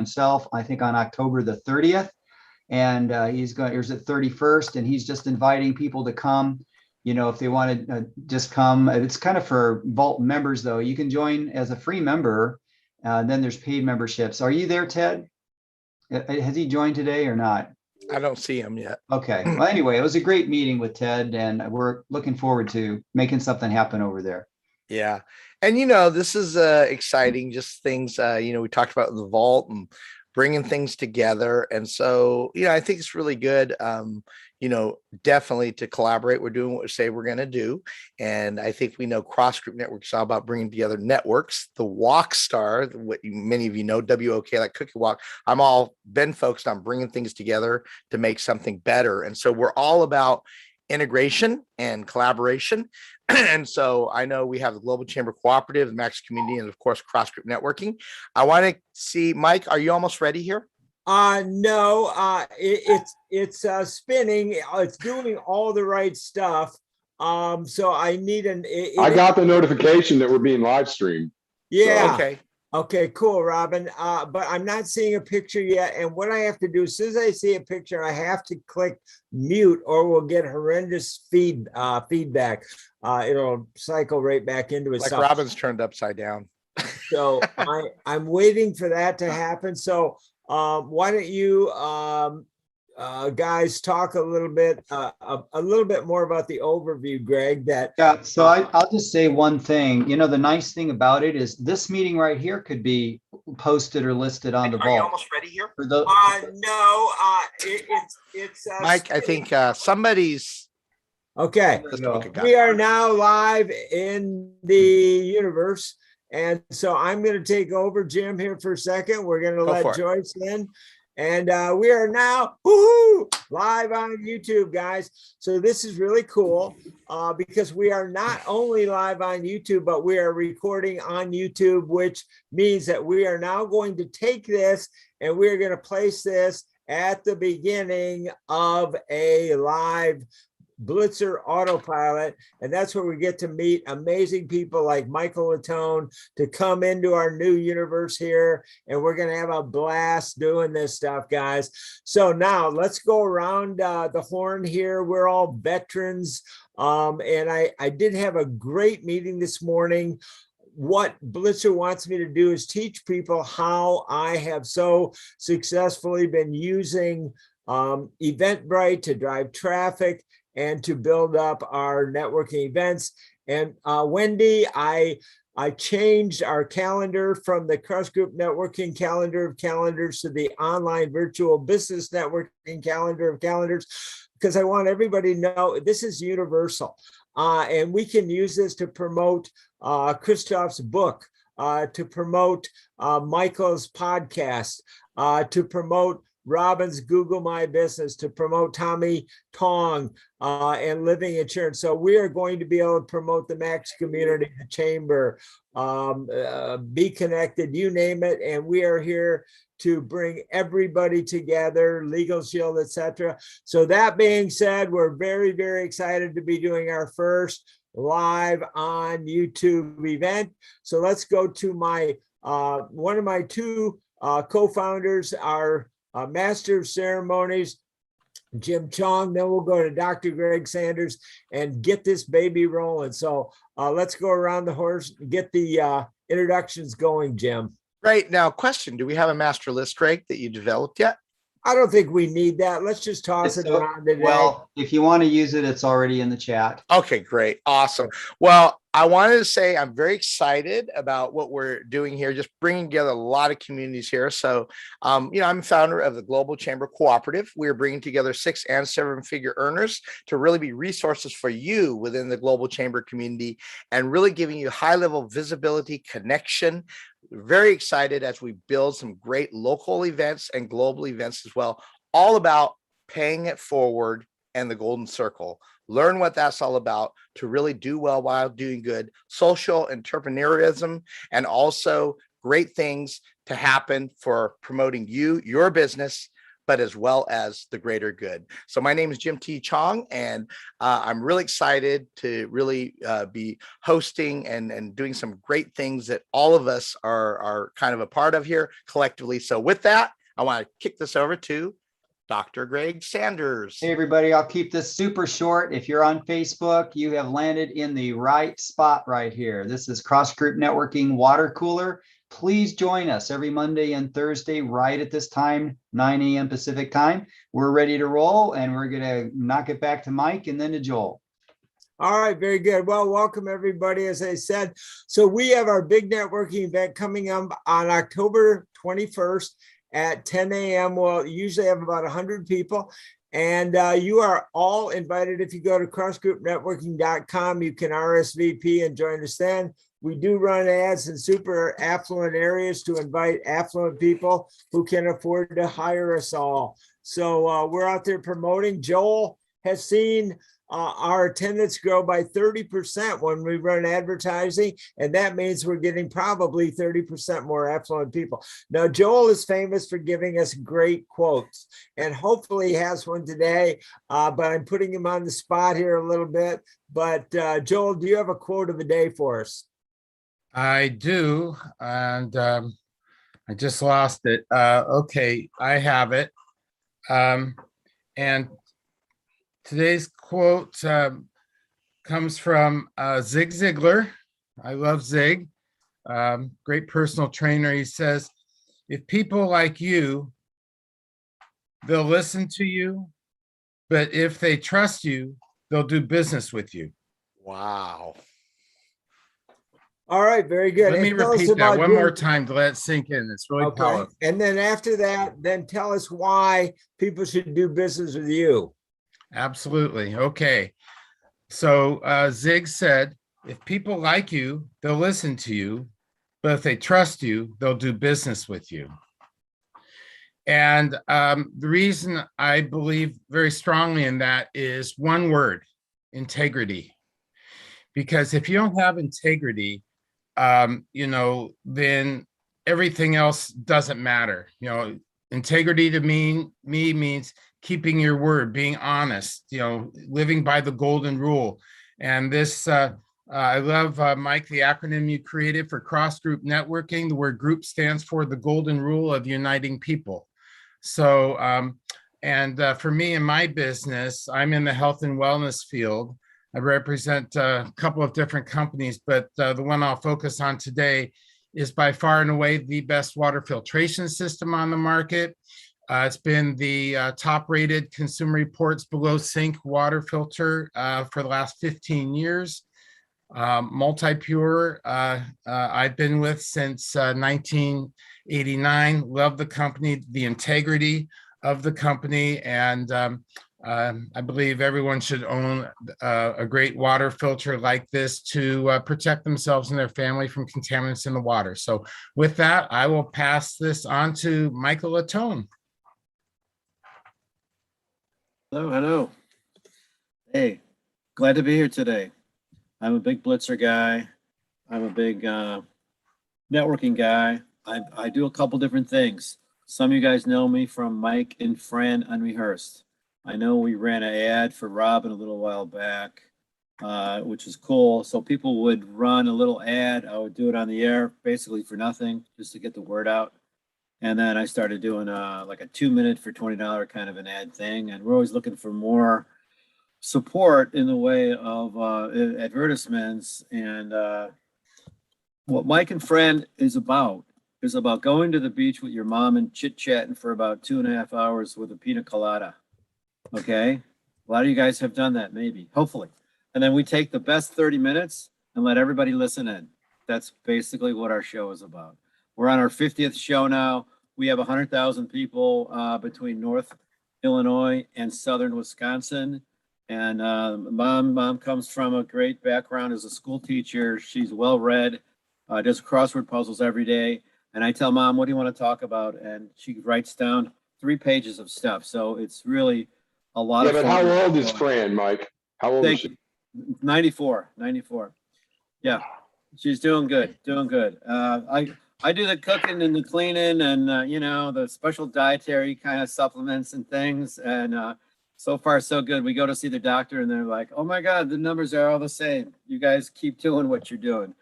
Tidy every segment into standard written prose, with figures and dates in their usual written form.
himself, I think on October the 30th. And here's at 31st, and he's just inviting people to come. If they want to just come. It's kind of for Vault members, though. You can join as a free member. Then there's paid memberships. Are you there, Ted? Has he joined today or not? I don't see him yet. Okay. Well, anyway, it was a great meeting with Ted, and we're looking forward to making something happen over there. Yeah. And, this is exciting, just things, we talked about the Vault and bringing things together. And so, I think it's really good, definitely to collaborate. We're doing what we say we're going to do. And I think we know Cross Group Network is all about bringing together networks. The Walk Star, what many of you know, WOK, like Cookie Walk, I'm all been focused on bringing things together to make something better. And so we're all about integration and collaboration. And so I know we have the Global Chamber Cooperative, the Max Community, and of course, Cross Group Networking. I want to see, Mike, are you almost ready here? No, it's spinning. It's doing all the right stuff. So I need I got the notification that we're being live streamed. Yeah. So, okay. Okay, cool, Robin. But I'm not seeing a picture yet. And what I have to do, as soon as I see a picture, I have to click mute or we'll get horrendous feedback. It'll cycle right back into itself. Like Robin's turned upside down. So I'm waiting for that to happen. So why don't you guys talk a little bit more about the overview, Greg? So I'll just say one thing. The nice thing about it is this meeting right here could be posted or listed on the Vault. Are you almost ready here? No, it's Mike. I think somebody's okay. We are now live in the universe. And so I'm going to take over, Jim, here for a second. We're going to let Joyce in. And we are now live on YouTube, guys. So this is really cool because we are not only live on YouTube, but we are recording on YouTube, which means that we are now going to take this and we're going to place this at the beginning of a live Blitzer Autopilot, and that's where we get to meet amazing people like Michael Latone to come into our new universe here, and we're going to have a blast doing this stuff, guys. So now let's go around the horn here. We're all veterans, and I did have a great meeting this morning. What Blitzer wants me to do is teach people how I have so successfully been using Eventbrite to drive traffic and to build up our networking events. And Wendy, I changed our calendar from the Cross Group Networking calendar of calendars to the online virtual business networking calendar of calendars, because I want everybody to know this is universal. And we can use this to promote Christoph's book, to promote Michael's podcast, to promote Robin's Google My Business, to promote Tommy Tong and Living Insurance. So we are going to be able to promote the Max community, the chamber, Be Connected, you name it. And we are here to bring everybody together, Legal Shield, etc. So that being said, we're very, very excited to be doing our first live on YouTube event. So let's go to my one of my two co-founders, our Master of Ceremonies, Jim Chong. Then we'll go to Dr. Greg Sanders and get this baby rolling. So let's go around the horse and get the introductions going, Jim. Right. Now, question, do we have a master list, Greg, that you developed yet? I don't think we need that. Let's just toss it around today. Well, if you want to use it, it's already in the chat. Okay, great. Awesome. Well, I wanted to say I'm very excited about what we're doing here, just bringing together a lot of communities here. So, I'm founder of the Global Chamber Cooperative. We're bringing together 6- and 7-figure earners to really be resources for you within the Global Chamber community and really giving you high-level visibility, connection. Very excited as we build some great local events and global events as well, all about paying it forward and the golden circle. Learn what that's all about to really do well while doing good, social entrepreneurism, and also great things to happen for promoting you, your business, but as well as the greater good. So my name is Jim T. Chong, and I'm really excited to really be hosting and doing some great things that all of us are kind of a part of here collectively. So with that, I want to kick this over to Dr. Greg Sanders. Hey, everybody, I'll keep this super short. If you're on Facebook, you have landed in the right spot right here. This is Cross Group Networking Water Cooler. Please join us every Monday and Thursday right at this time, 9 a.m. Pacific time. We're ready to roll, and we're going to knock it back to Mike and then to Joel. All right, very good. Well, welcome everybody, as I said. So we have our big networking event coming up on October 21st at 10 a.m. We'll usually have about 100 people. And you are all invited. If you go to crossgroupnetworking.com, you can RSVP and join us then. We do run ads in super affluent areas to invite affluent people who can afford to hire us all. So we're out there promoting. Joel has seen our attendance grow by 30% when we run advertising, and that means we're getting probably 30% more affluent people. Now, Joel is famous for giving us great quotes, and hopefully he has one today, but I'm putting him on the spot here a little bit. But Joel, do you have a quote of the day for us? I do, and I just lost it. Okay, I have it. And today's quote comes from Zig Ziglar. I love Zig, great personal trainer. He says, if people like you, they'll listen to you, but if they trust you, they'll do business with you. Wow. All right, very good. Let me repeat that one more time to let it sink in. It's really powerful. And then after that, then tell us why people should do business with you. Absolutely. Okay. So Zig said, if people like you, they'll listen to you, but if they trust you, they'll do business with you. And the reason I believe very strongly in that is one word: integrity. Because if you don't have integrity, then everything else doesn't matter. Integrity to me means keeping your word, being honest, living by the golden rule. And this, I love, Mike, the acronym you created for cross group networking. The word group stands for the golden rule of uniting people. So, for me in my business, I'm in the health and wellness field. I represent a couple of different companies, but the one I'll focus on today is by far and away the best water filtration system on the market. It's been the top rated Consumer Reports below sink water filter for the last 15 years. Multi-Pure, I've been with since 1989. Love the company, the integrity of the company, and I believe everyone should own a great water filter like this to protect themselves and their family from contaminants in the water. So with that, I will pass this on to Michael Latone. Hello. Hey, glad to be here today. I'm a big Blitzer guy. I'm a big networking guy. I do a couple different things. Some of you guys know me from Mike and Fran Unrehearsed. I know we ran an ad for Robin a little while back, which is cool. So people would run a little ad. I would do it on the air, basically for nothing, just to get the word out. And then I started doing like a 2-minute for $20 kind of an ad thing. And we're always looking for more support in the way of advertisements. And what Mike and Fran is about going to the beach with your mom and chit-chatting for about 2.5 hours with a pina colada. Okay, a lot of you guys have done that, maybe, hopefully. And then we take the best 30 minutes and let everybody listen in. That's basically what our show is about. We're on our 50th show now. We have 100,000 people between North Illinois and Southern Wisconsin. And mom comes from a great background as a school teacher. She's well-read, does crossword puzzles every day. And I tell Mom, what do you want to talk about? And she writes down 3 pages of stuff. So it's really a lot of fun. Yeah, but how old is Fran, Mike? How old is she? 94. Yeah, she's doing good. I do the cooking and the cleaning and, you know, the special dietary kind of supplements and things. And so far, so good. We go to see the doctor and they're like, oh my God, the numbers are all the same. You guys keep doing what you're doing.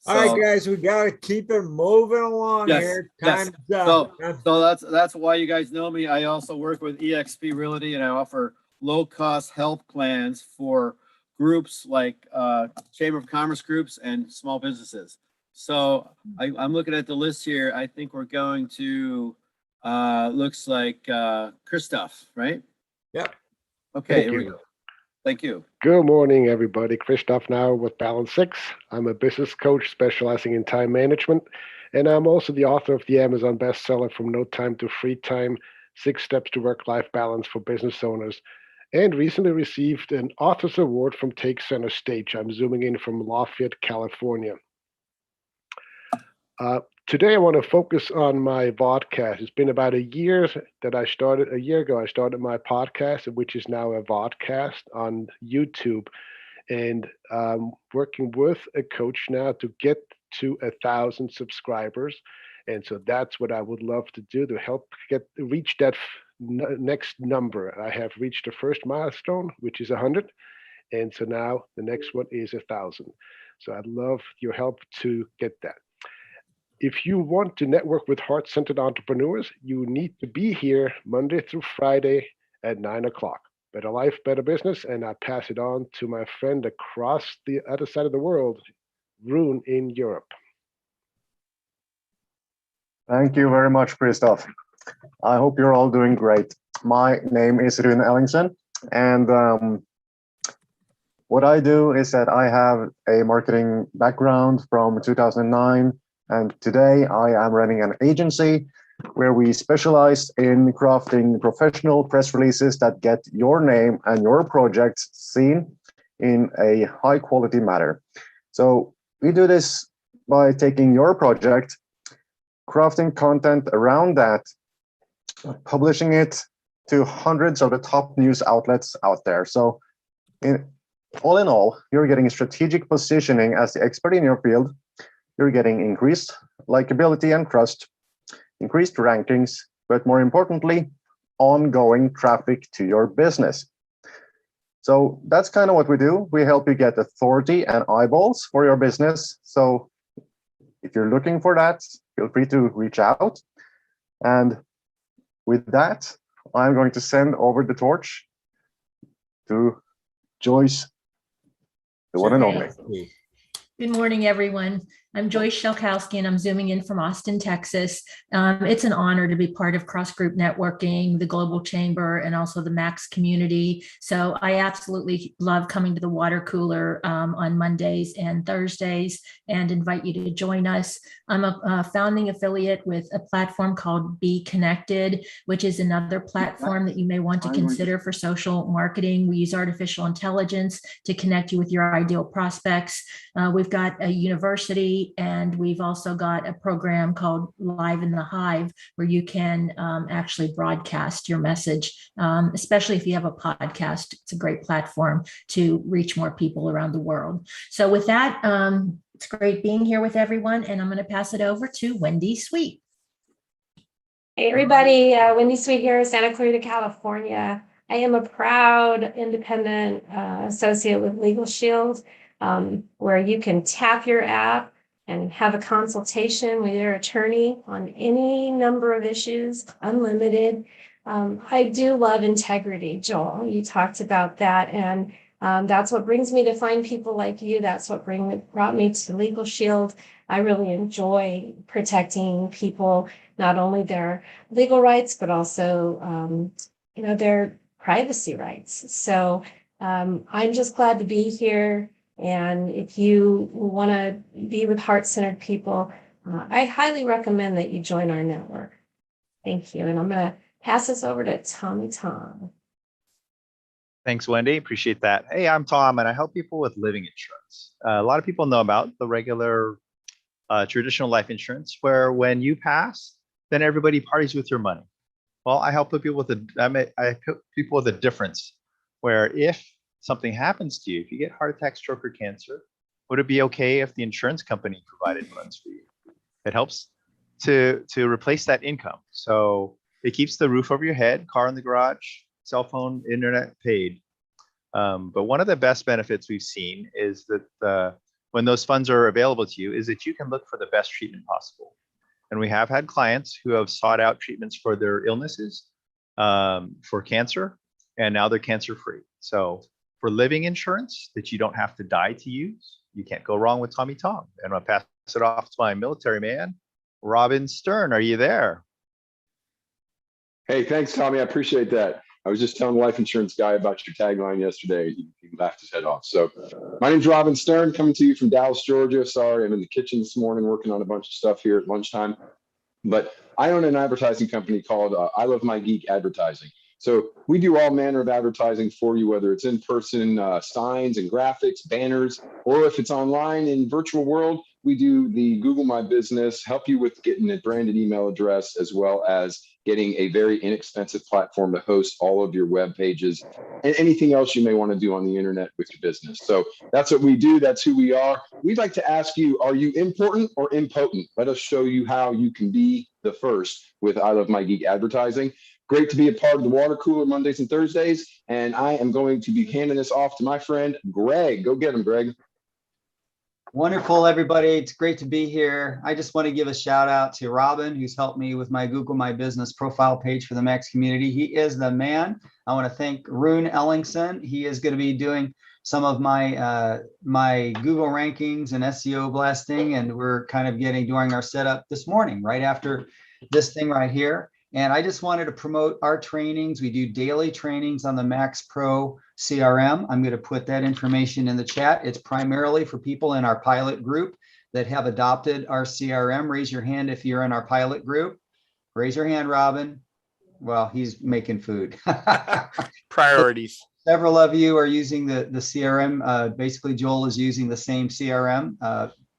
All right, guys, we got to keep it moving along here. Time's up. So that's why you guys know me. I also work with eXp Realty and I offer low-cost health plans for groups like Chamber of Commerce groups and small businesses. So I'm looking at the list here. I think we're going to, looks like Christoph, right? Yep. Okay, here we go. Thank you. Good morning, everybody. Christoph now with Balance 6. I'm a business coach specializing in time management, and I'm also the author of the Amazon bestseller From No Time to Free Time, 6 Steps to Work-Life Balance for Business Owners, and recently received an Author's Award from Take Center Stage. I'm zooming in from Lafayette, California. Today, I want to focus on my vodcast. It's been about a year ago, I started my podcast, which is now a vodcast on YouTube, and working with a coach now to get to 1,000 subscribers. And so that's what I would love to do to help reach that next number. I have reached the first milestone, which is 100. And so now the next one is 1,000. So I'd love your help to get that. If you want to network with heart-centered entrepreneurs, you need to be here Monday through Friday at 9 o'clock. Better life, better business, and I pass it on to my friend across the other side of the world, Rune in Europe. Thank you very much, Christoph. I hope you're all doing great. My name is Rune Ellingsen, and what I do is that I have a marketing background from 2009. And today I am running an agency where we specialize in crafting professional press releases that get your name and your project seen in a high quality manner. So we do this by taking your project, crafting content around that, publishing it to hundreds of the top news outlets out there. So all in all, you're getting strategic positioning as the expert in your field. You're getting increased likability and trust, increased rankings, but more importantly, ongoing traffic to your business. So that's kind of what we do. We help you get authority and eyeballs for your business. So if you're looking for that, feel free to reach out. And with that, I'm going to send over the torch to Joyce, the one and only. Good morning, everyone. I'm Joyce Shelkowski, and I'm zooming in from Austin, Texas. It's an honor to be part of Cross Group Networking, the Global Chamber, and also the Max community. So I absolutely love coming to the water cooler on Mondays and Thursdays and invite you to join us. I'm a founding affiliate with a platform called Be Connected, which is another platform that you may want to consider for social marketing. We use artificial intelligence to connect you with your ideal prospects. We've got a university, and we've also got a program called Live in the Hive, where you can actually broadcast your message, especially if you have a podcast. It's a great platform to reach more people around the world. So with that, it's great being here with everyone, and I'm going to pass it over to Wendy Sweet. Hey, everybody. Wendy Sweet here, Santa Clarita, California. I am a proud independent associate with Legal Shield, where you can tap your app and have a consultation with your attorney on any number of issues, unlimited. I do love integrity, Joel. You talked about that, and that's what brings me to find people like you. That's what brought me to Legal Shield. I really enjoy protecting people, not only their legal rights, but also their privacy rights. So I'm just glad to be here. And if you want to be with heart-centered people, I highly recommend that you join our network. Thank you. And I'm going to pass this over to Tommy Tom. Thanks, Wendy. Appreciate that. Hey, I'm Tom, and I help people with living insurance. A lot of people know about the regular traditional life insurance, where when you pass, then everybody parties with your money. Well, I help people with a difference, where if something happens to you, if you get heart attack, stroke, or cancer, would it be okay if the insurance company provided funds for you? It helps to replace that income. So it keeps the roof over your head, car in the garage, cell phone, internet paid. But one of the best benefits we've seen is that when those funds are available to you, is that you can look for the best treatment possible. And we have had clients who have sought out treatments for their illnesses, for cancer, and now they're cancer free. So for living insurance that you don't have to die to use, you can't go wrong with Tommy Tom. And I'll pass it off to my military man, Robin Stern. Are you there? Hey, thanks, Tommy. I appreciate that. I was just telling the life insurance guy about your tagline yesterday. He laughed his head off. So my name's Robin Stern, coming to you from Dallas, Georgia. Sorry, I'm in the kitchen this morning working on a bunch of stuff here at lunchtime. But I own an advertising company called I Love My Geek Advertising. So we do all manner of advertising for you, whether it's in-person signs and graphics, banners, or if it's online in virtual world, we do the Google My Business, help you with getting a branded email address, as well as getting a very inexpensive platform to host all of your web pages and anything else you may want to do on the internet with your business. So that's what we do. That's who we are. We'd like to ask you, are you important or impotent? Let us show you how you can be the first with I Love My Geek Advertising. Great to be a part of the water cooler Mondays and Thursdays. And I am going to be handing this off to my friend, Greg. Go get him, Greg. Wonderful, everybody. It's great to be here. I just want to give a shout out to Robin, who's helped me with my Google My Business profile page for the Max community. He is the man. I want to thank Rune Ellingson. He is going to be doing some of my my Google rankings and SEO blasting, and we're kind of doing our setup this morning, right after this thing right here. And I just wanted to promote our trainings. We do daily trainings on the Max Pro CRM. I'm going to put that information in the chat. It's primarily for people in our pilot group that have adopted our CRM. Raise your hand if you're in our pilot group. Raise your hand, Robin. Well, he's making food. Priorities. Several of you are using the CRM. Basically, Joel is using the same CRM,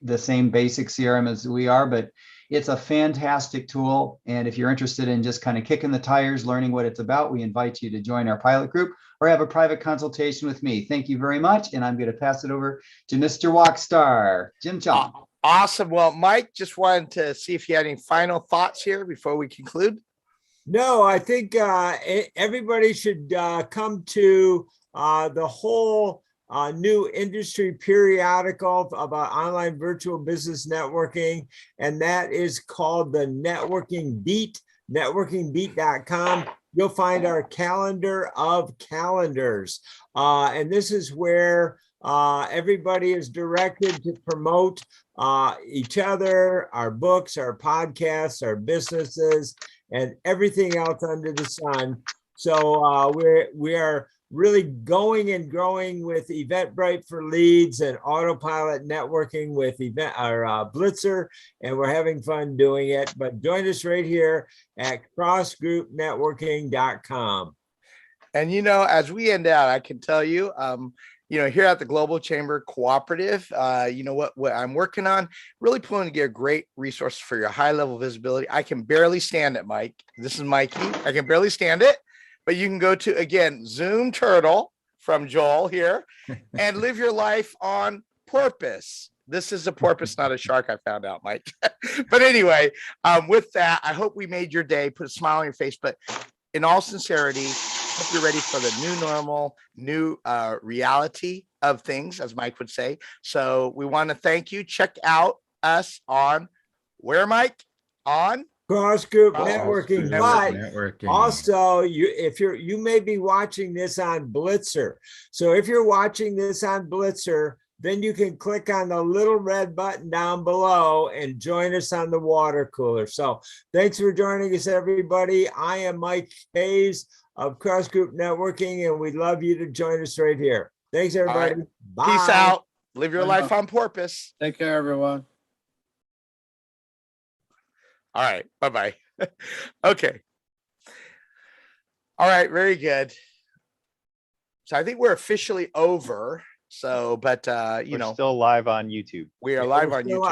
the same basic CRM as we are, but it's a fantastic tool. And if you're interested in just kind of kicking the tires, learning what it's about, we invite you to join our pilot group or have a private consultation with me. Thank you very much. And I'm going to pass it over to Mr. Walkstar, Jim Chung. Awesome. Well, Mike, just wanted to see if you had any final thoughts here before we conclude. No, I think everybody should come to the whole new industry periodical about online virtual business networking, and that is called the Networking Beat, networkingbeat.com. You'll find our calendar of calendars. And this is where everybody is directed to promote each other, our books, our podcasts, our businesses, and everything else under the sun. So we are really going and growing with Eventbrite for leads and autopilot networking with Blitzer, and we're having fun doing it. But join us right here at crossgroupnetworking.com. And as we end out, I can tell you, here at the Global Chamber Cooperative, what I'm working on, really pulling together great resources for your high level visibility. I can barely stand it, Mike. This is Mikey. I can barely stand it. But you can go to, again, Zoom Turtle from Joel here and live your life on porpoise. This is a porpoise, not a shark, I found out, Mike. But anyway, with that, I hope we made your day, put a smile on your face. But in all sincerity, hope you're ready for the new normal, new reality of things, as Mike would say. So we want to thank you. Check out us on where, Mike? On Cross Group Networking. But also, you may be watching this on Blitzer. So if you're watching this on Blitzer, then you can click on the little red button down below and join us on the water cooler. So thanks for joining us, everybody. I am Mike Hayes of Cross Group Networking, and we'd love you to join us right here. Thanks, everybody. Right. Bye. Peace out. Live your life on porpoise. Take care, everyone. All right. Bye-bye. Okay. All right. Very good. So I think we're officially over. So, but, we're still live on YouTube. We are live on YouTube.